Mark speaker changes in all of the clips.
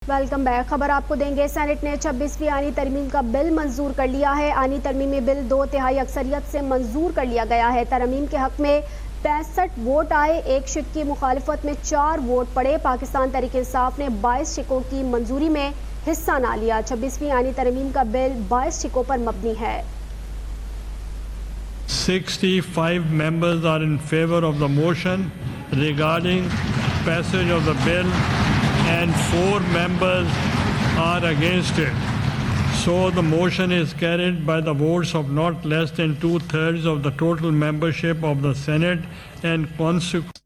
Speaker 1: Welcome back. خبر آپ کو دیں گے، سینٹ نے 26ویں آئینی ترمیم کا بل منظور کر لیا ہے۔ آئینی ترمیمی بل 2/3 اکثریت سے منظور کر لیا گیا ہے۔ ترمیم کے حق میں 65 ووٹ آئے، ایک شق کی مخالفت میں 4 ووٹ پڑے۔ پاکستان تحریک انصاف نے 22 شقوں کی منظوری میں حصہ نہ لیا۔ 26ویں آئینی ترمیم کا بل 22 شقوں پر مبنی ہے۔
Speaker 2: 65 members are in favor of the motion regarding passage of the bill and 4 members are against it. So the motion is carried by the votes of not less than 2/3 of the total membership of the Senate and consequently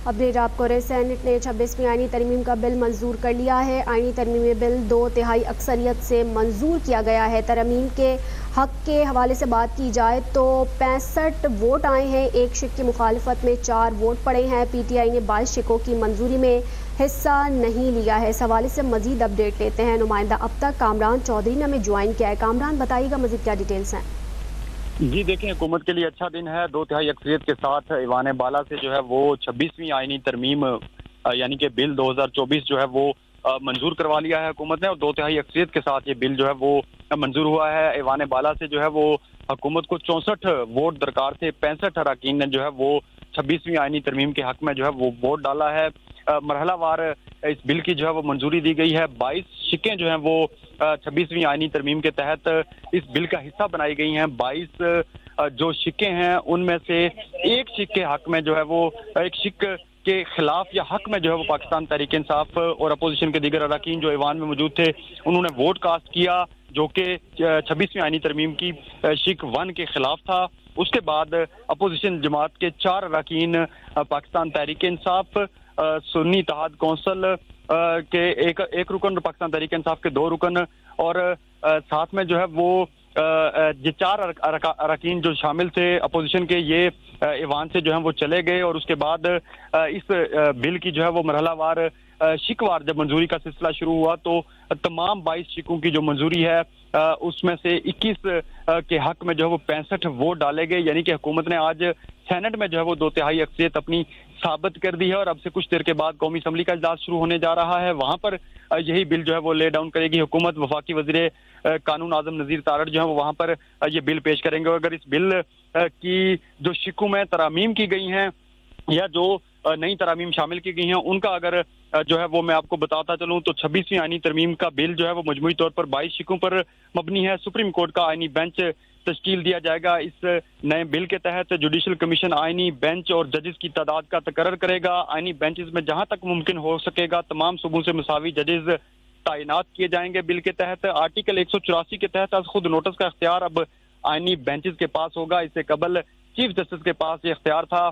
Speaker 1: update آپ کو رہے، Saint نے 26ویں آئینی ترمیم کا بل منظور کر لیا ہے۔ آئینی ترمیمی بل 2/3 اکثریت سے منظور کیا گیا ہے۔ ترمیم کے حق کے حوالے سے بات کی جائے تو 65 ووٹ آئے ہیں، ایک شق کی مخالفت میں 4 ووٹ پڑے ہیں۔ پی ٹی آئی نے 22 شقوں کی منظوری میں حصہ نہیں لیا ہے۔ اس حوالے سے مزید اپڈیٹ لیتے ہیں۔ نمائندہ اب تک کامران چودھری نے ہمیں جوائن کیا ہے۔ کامران، بتائیے گا مزید کیا ڈیٹیلز ہیں؟
Speaker 3: جی دیکھیں، حکومت کے لیے اچھا دن ہے۔ 2/3 اکثریت کے ساتھ ایوان بالا سے جو ہے وہ 26ویں آئینی ترمیم یعنی کہ بل 2024 جو ہے وہ منظور کروا لیا ہے حکومت نے، اور 2/3 اکثریت کے ساتھ یہ بل جو ہے وہ منظور ہوا ہے۔ ایوان بالا سے جو ہے وہ حکومت کو 64 ووٹ درکار تھے۔ 65 اراکین نے جو ہے وہ 26ویں آئینی ترمیم کے حق میں جو ہے وہ ووٹ ڈالا ہے۔ مرحلہ وار اس بل کی جو ہے وہ منظوری دی گئی ہے۔ 22 شقیں جو ہیں وہ 26ویں آئینی ترمیم کے تحت اس بل کا حصہ بنائی گئی ہیں۔ 22 جو شقیں ہیں ان میں سے ایک شق کے حق میں جو ہے وہ ایک شق کے خلاف یا حق میں جو ہے وہ پاکستان تحریک انصاف اور اپوزیشن کے دیگر اراکین جو ایوان میں موجود تھے انہوں نے ووٹ کاسٹ کیا، جو کہ 26ویں آئینی ترمیم کی شق 1 کے خلاف تھا۔ اس کے بعد اپوزیشن جماعت کے 4 اراکین پاکستان تحریک انصاف، سنی اتحاد کونسل کے ایک رکن، پاکستان تحریک انصاف کے 2 رکن اور ساتھ میں جو ہے وہ یہ 4 اراکین جو شامل تھے اپوزیشن کے، یہ ایوان سے جو ہیں وہ چلے گئے۔ اور اس کے بعد اس بل کی جو ہے وہ مرحلہ وار شق وار جب منظوری کا سلسلہ شروع ہوا تو تمام 22 شقوں کی جو منظوری ہے اس میں سے 21 کے حق میں جو ہے وہ 65 ووٹ ڈالے گئے، یعنی کہ حکومت نے آج سینٹ میں جو ہے وہ 2/3 اکثریت اپنی ثابت کر دی ہے۔ اور اب سے کچھ دیر کے بعد قومی اسمبلی کا اجلاس شروع ہونے جا رہا ہے، وہاں پر یہی بل جو ہے وہ لے ڈاؤن کرے گی حکومت۔ وفاقی وزیر قانون اعظم نذیر تارڑ جو ہے وہ وہاں پر یہ بل پیش کریں گے۔ اگر اس بل کی جو شقوں میں ترامیم کی گئی ہیں یا جو نئی ترامیم شامل کی گئی ہیں ان کا اگر جو ہے وہ میں آپ کو بتاتا چلوں تو 26ویں آئینی ترمیم کا بل جو ہے وہ مجموعی طور پر 22 شقوں پر مبنی ہے۔ سپریم کورٹ کا آئینی بینچ تشکیل دیا جائے گا۔ اس نئے بل کے تحت جوڈیشل کمیشن آئینی بینچ اور ججز کی تعداد کا تقرر کرے گا۔ آئینی بینچز میں جہاں تک ممکن ہو سکے گا تمام صوبوں سے مساوی ججز تعینات کیے جائیں گے۔ بل کے تحت آرٹیکل 184 کے تحت از خود نوٹس کا اختیار اب آئینی بینچز کے پاس ہوگا۔ اس سے قبل چیف جسٹس کے پاس یہ اختیار تھا۔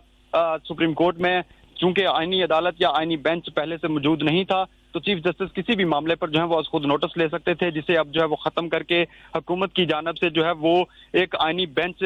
Speaker 3: سپریم کورٹ میں چونکہ آئینی عدالت یا آئینی بینچ پہلے سے موجود نہیں تھا تو چیف جسٹس کسی بھی معاملے پر جو ہے وہ از خود نوٹس لے سکتے تھے، جسے اب جو ہے وہ ختم کر کے حکومت کی جانب سے جو ہے وہ ایک آئینی بینچ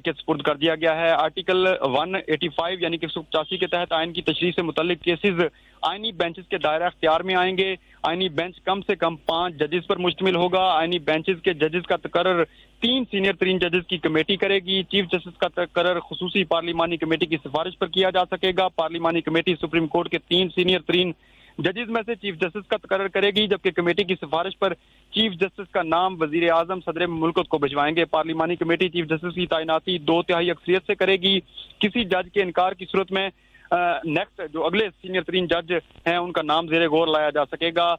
Speaker 3: کے سپرد کر دیا گیا ہے۔ آرٹیکل 185 یعنی کہ 185 کے تحت آئین کی تشریح سے متعلق کیسز آئینی بینچز کے دائرہ اختیار میں آئیں گے۔ آئینی بینچ کم سے کم 5 ججز پر مشتمل ہوگا۔ آئینی بینچز کے ججز کا تقرر 3 سینئر ترین ججز کی کمیٹی کرے گی۔ چیف جسٹس کا تقرر خصوصی پارلیمانی کمیٹی کی سفارش پر کیا جا سکے گا۔ پارلیمانی کمیٹی سپریم کورٹ کے 3 سینئر ترین ججز میں سے چیف جسٹس کا تقرر کرے گی، جبکہ کمیٹی کی سفارش پر چیف جسٹس کا نام وزیر اعظم صدر مملکت کو بھجوائیں گے۔ پارلیمانی کمیٹی چیف جسٹس کی تعیناتی 2/3 اکثریت سے کرے گی۔ کسی جج کے انکار کی صورت میں نیکسٹ جو اگلے سینئر ترین جج ہیں ان کا نام زیر غور لایا جا سکے گا۔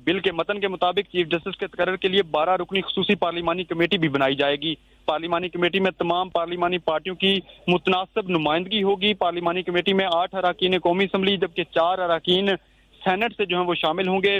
Speaker 3: بل کے متن کے مطابق چیف جسٹس کے تقرر کے لیے 12 رکنی خصوصی پارلیمانی کمیٹی بھی بنائی جائے گی۔ پارلیمانی کمیٹی میں تمام پارلیمانی پارٹیوں کی متناسب نمائندگی ہوگی۔ پارلیمانی کمیٹی میں 8 اراکین قومی اسمبلی جبکہ 4 اراکین سینٹ سے جو ہیں وہ شامل ہوں گے۔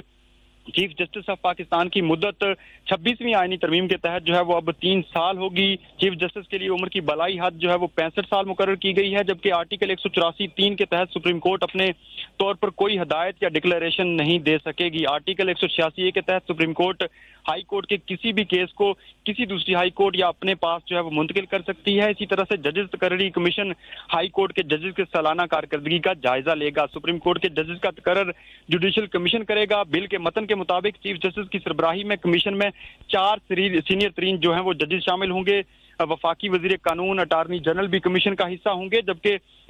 Speaker 3: چیف جسٹس آف پاکستان کی مدت 26ویں آئینی ترمیم کے تحت جو ہے وہ اب 3 سال ہوگی۔ چیف جسٹس کے لیے عمر کی بالائی حد جو ہے وہ 65 سال مقرر کی گئی ہے، جبکہ آرٹیکل 184(3) کے تحت سپریم کورٹ اپنے طور پر کوئی ہدایت یا ڈکلیریشن نہیں دے سکے گی۔ آرٹیکل 186(a) کے تحت سپریم کورٹ ہائی کورٹ کے کسی بھی کیس کو کسی دوسری ہائی کورٹ یا اپنے پاس جو ہے وہ منتقل کر سکتی ہے۔ اسی طرح سے ججز تقرری کمیشن ہائی کورٹ کے ججز کے سالانہ کارکردگی کا جائزہ لے گا۔ سپریم کورٹ کے ججز کا تقرر جوڈیشل کمیشن کرے گا۔ بل کے متن کے مطابق چیف جسٹس کی سربراہی میں کمیشن میں 4 سینئر ترین جو ہیں وہ ججز شامل ہوں گے۔ وفاقی وزیر قانون اٹارنی جنرل بھی کمیشن کا حصہ ہوں گے، جبکہ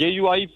Speaker 3: JUI